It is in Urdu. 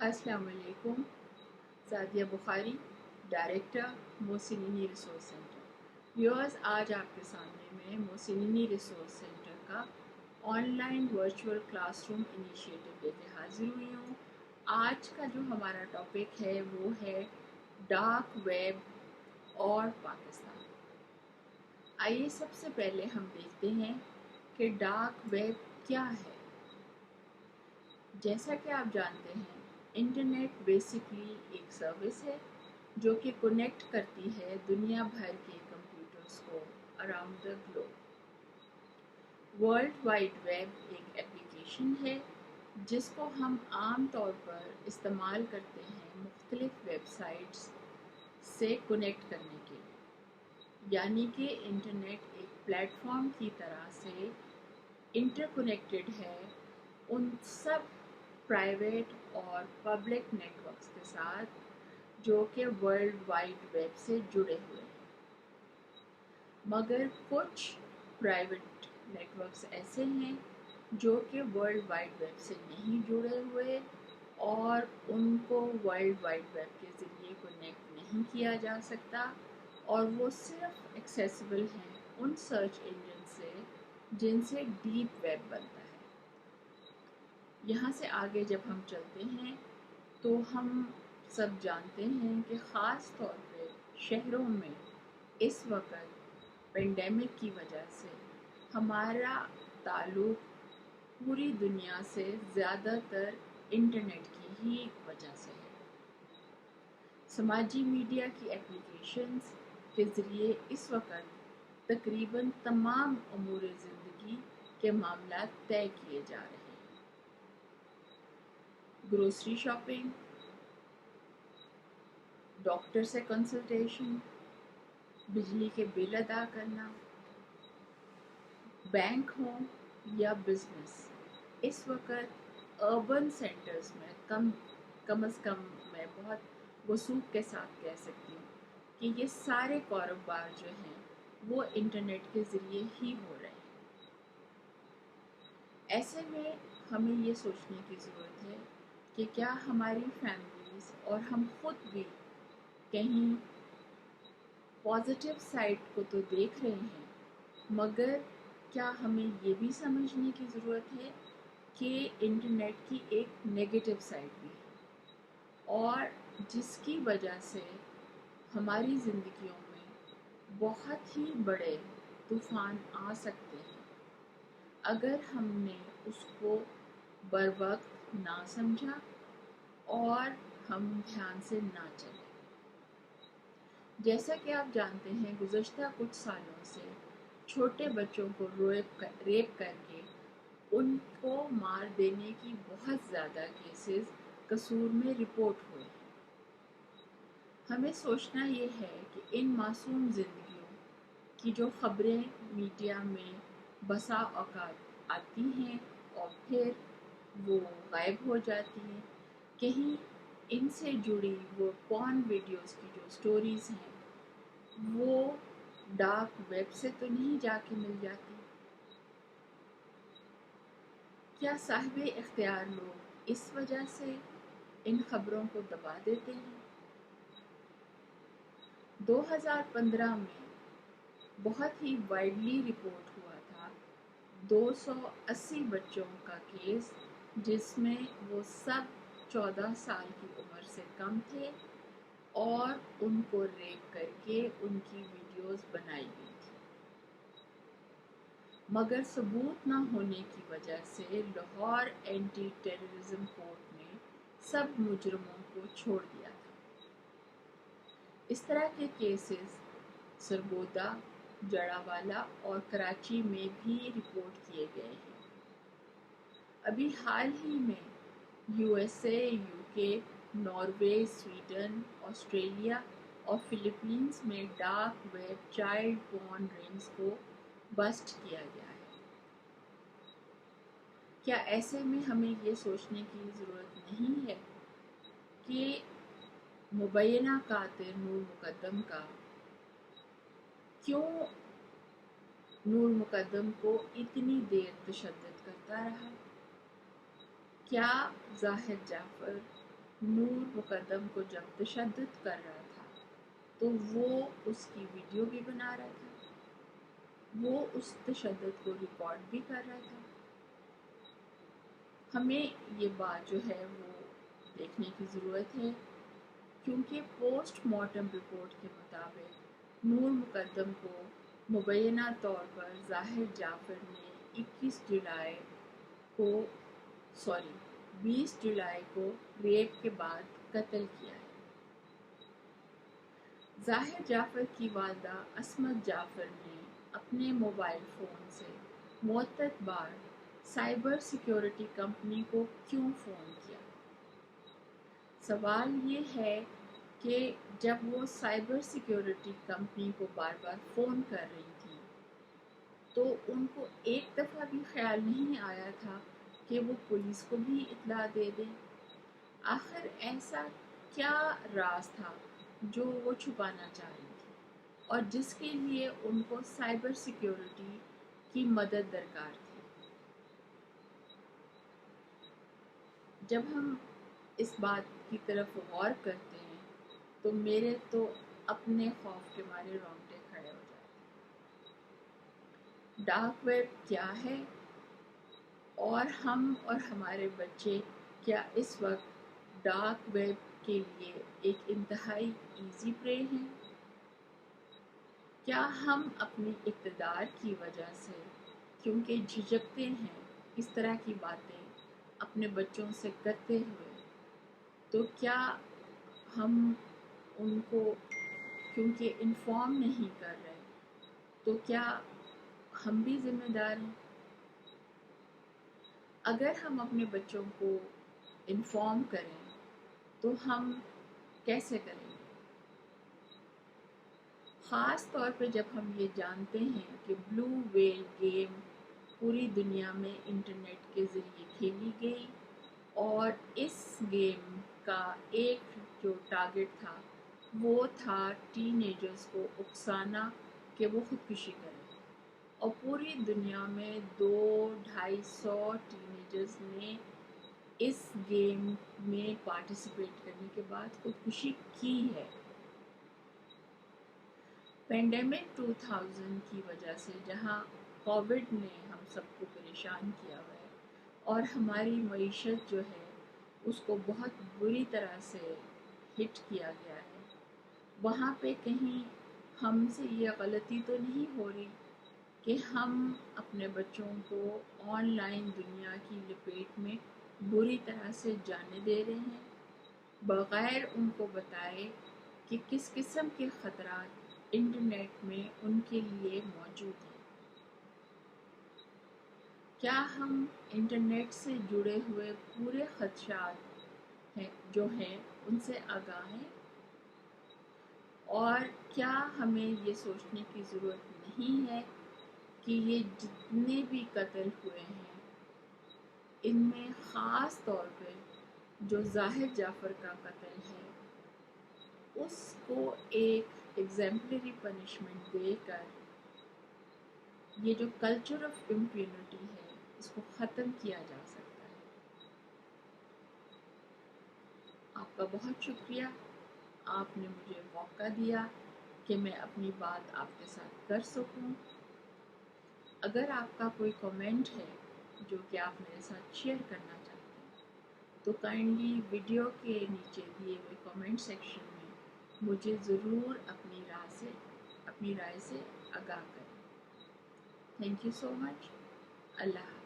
السلام علیکم. سعدیہ بخاری، ڈائریکٹر موسینینی ریسورس سینٹر. ویورز، آج آپ کے سامنے میں موسینینی ریسورس سینٹر کا on line virtual class room initiative لے کے حاضر ہوئی ہوں. آج کا جو ہمارا ٹاپک ہے وہ ہے ڈارک ویب اور پاکستان. آئیے سب سے پہلے ہم دیکھتے ہیں کہ ڈارک ویب کیا ہے. جیسا کہ آپ جانتے ہیں، انٹرنیٹ بیسکلی ایک سروس ہے جو کہ کنیکٹ کرتی ہے دنیا بھر کے کمپیوٹرز کو around the globe. World wide web ایک ایپلیکیشن ہے جس کو ہم عام طور پر استعمال کرتے ہیں مختلف ویب سائٹس سے کنیکٹ کرنے کے لیے. یعنی کہ انٹرنیٹ ایک پلیٹ فارم کی طرح سے انٹر کنیکٹڈ ہے ان سب پرائیویٹ اور پبلک نیٹ ورکس کے ساتھ جو کہ ورلڈ وائڈ ویب سے جڑے ہوئے ہیں. مگر کچھ پرائیویٹ نیٹ ورکس ایسے ہیں جو کہ ورلڈ وائڈ ویب سے نہیں جڑے ہوئے اور ان کو ورلڈ وائڈ ویب کے ذریعے کنیکٹ نہیں کیا جا سکتا، اور وہ صرف ایکسیسیبل ہیں ان سرچ انجن سے جن سے ڈیپ ویب بنتا ہے. یہاں سے آگے جب ہم چلتے ہیں تو ہم سب جانتے ہیں کہ خاص طور پہ شہروں میں اس وقت پینڈیمک کی وجہ سے ہمارا تعلق پوری دنیا سے زیادہ تر انٹرنیٹ کی ہی وجہ سے ہے. سماجی میڈیا کی اپلیکیشنز کے ذریعے اس وقت تقریباً تمام امور زندگی کے معاملات طے کیے جا رہے ہیں. گروسری شاپنگ، ڈاکٹر سے کنسلٹیشن، بجلی کے بل ادا کرنا، بینک ہو یا بزنس. اس وقت اربن سینٹرز میں کم از کم میں بہت وثوق کے ساتھ کہہ سکتی ہوں کہ یہ سارے کاروبار جو ہیں وہ انٹرنیٹ کے ذریعے ہی ہو رہے ہیں. ایسے میں ہمیں یہ سوچنے کی ضرورت ہے کہ کیا ہماری فیملیز اور ہم خود بھی کہیں پازیٹیو سائڈ کو تو دیکھ رہے ہیں، مگر کیا ہمیں یہ بھی سمجھنے کی ضرورت ہے کہ انٹرنیٹ کی ایک نیگیٹو سائڈ بھی ہے اور جس کی وجہ سے ہماری زندگیوں میں بہت ہی بڑے طوفان آ سکتے ہیں اگر ہم نے اس کو بروقت نہ سمجھا اور ہم دھیان سے نہ چلے. جیسا کہ آپ جانتے ہیں گزشتہ کچھ سالوں سے چھوٹے بچوں کو ریپ کر کے ان کو مار دینے کی بہت زیادہ کیسز قصور میں رپورٹ ہوئے ہیں. ہمیں سوچنا یہ ہے کہ ان معصوم زندگیوں کی جو خبریں میڈیا میں بسا اوقات آتی ہیں اور پھر وہ غائب ہو جاتی ہیں، کہیں ان سے جڑی وہ پورن ویڈیوز کی جو سٹوریز ہیں وہ ڈارک ویب سے تو نہیں جا کے مل جاتی. کیا صاحب اختیار لوگ اس وجہ سے ان خبروں کو دبا دیتے ہیں؟ 2015 میں بہت ہی وائڈلی رپورٹ ہوا تھا 280 بچوں کا کیس جس میں وہ سب 14 سال کی عمر سے کم تھے اور ان کو ریپ کر کے ان کی ویڈیوز بنائی گئی تھی. مگر ثبوت نہ ہونے کی وجہ سے لاہور اینٹی ٹیررزم کورٹ نے سب مجرموں کو چھوڑ دیا تھا. اس طرح کے کیسز سرگودا، جڑاوالا اور کراچی میں بھی رپورٹ کیے گئے ہیں. ابھی حال ہی میں یو ایس اے، یو کے، ناروے، سویڈن، آسٹریلیا اور فلپینز میں ڈارک ویب چائلڈ پورن رنگز کو بسٹ کیا گیا ہے. کیا ایسے میں ہمیں یہ سوچنے کی ضرورت نہیں ہے کہ مبینہ قاتل نور مقدم کا کیوں نور مقدم کو اتنی دیر تشدد کرتا رہا؟ کیا زاہد جعفر نور مقدم کو جب تشدد کر رہا تھا تو وہ اس کی ویڈیو بھی بنا رہا تھا، وہ اس تشدد کو ریکارڈ بھی کر رہا تھا۔ ہمیں یہ بات جو ہے وہ دیکھنے کی ضرورت ہے، کیونکہ پوسٹ مارٹم رپورٹ کے مطابق نور مقدم کو مبینہ طور پر ظاہر جعفر نے 20 جولائی کو ریپ کے بعد قتل کیا ہے۔ ظاہر جعفر کی والدہ عصمت جعفر نے اپنے موبائل فون سے متعدد بار سائبر سیکیورٹی کمپنی کو کیوں فون کیا؟ سوال یہ ہے کہ جب وہ سائبر سیکیورٹی کمپنی کو بار بار فون کر رہی تھی تو ان کو ایک دفعہ بھی خیال نہیں آیا تھا کہ وہ پولیس کو بھی اطلاع دے دیں؟ آخر ایسا کیا راز تھا جو وہ چھپانا چاہ رہی تھی اور جس کے لیے ان کو سائبر سیکیورٹی کی مدد درکار تھی؟ جب ہم اس بات کی طرف غور کرتے ہیں تو میرے تو اپنے خوف کے مارے رونگٹے کھڑے ہو جاتے ہیں۔ ڈارک ویب کیا ہے اور ہم اور ہمارے بچے کیا اس وقت ڈارک ویب کے لیے ایک انتہائی ایزی پرے ہیں؟ کیا ہم اپنی اقتدار کی وجہ سے کیونکہ جھجکتے ہیں اس طرح کی باتیں اپنے بچوں سے کرتے ہوئے، تو کیا ہم ان کو کیونکہ انفارم نہیں کر رہے تو کیا ہم بھی ذمہ دار ہیں؟ اگر ہم اپنے بچوں کو انفارم کریں تو ہم کیسے کریں گے؟ خاص طور پہ جب ہم یہ جانتے ہیں کہ بلو ویل گیم پوری دنیا میں انٹرنیٹ کے ذریعے کھیلی گئی اور اس گیم کا ایک جو ٹارگٹ تھا وہ تھا ٹین ایجرز کو اکسانا کہ وہ خودکشی کریں، اور پوری دنیا میں 200-250 ٹین ایجرز نے اس گیم میں پارٹیسپیٹ کرنے کے بعد خودکشی کی ہے۔ پینڈیمک 2000 کی وجہ سے جہاں کووڈ نے ہم سب کو پریشان کیا ہوا ہے اور ہماری معیشت جو ہے اس کو بہت بری طرح سے ہٹ کیا گیا ہے، وہاں پہ کہیں ہم سے یہ غلطی تو نہیں ہو رہی کہ ہم اپنے بچوں کو آن لائن دنیا کی لپیٹ میں بری طرح سے جانے دے رہے ہیں بغیر ان کو بتائے کہ کس قسم کے خطرات انٹرنیٹ میں ان کے لیے موجود ہیں؟ کیا ہم انٹرنیٹ سے جڑے ہوئے پورے خدشات جو ہیں ان سے آگاہ ہیں؟ اور کیا ہمیں یہ سوچنے کی ضرورت نہیں ہے کہ یہ جتنے بھی قتل ہوئے ہیں ان میں خاص طور پہ جو ظاہر جعفر کا قتل ہے اس کو ایک ایگزیمپلری پنشمنٹ دے کر یہ جو کلچر آف امپیونٹی ہے اس کو ختم کیا جا سکتا ہے؟ آپ کا بہت شکریہ، آپ نے مجھے موقع دیا کہ میں اپنی بات آپ کے ساتھ کر سکوں۔ اگر آپ کا کوئی کامنٹ ہے جو کہ آپ میرے ساتھ شیئر کرنا چاہتے ہیں تو کائنڈلی ویڈیو کے نیچے دیے ہوئے کامنٹ سیکشن میں مجھے ضرور اپنی رائے سے آگاہ کریں۔ تھینک یو سو مچ۔ اللہ حافظ۔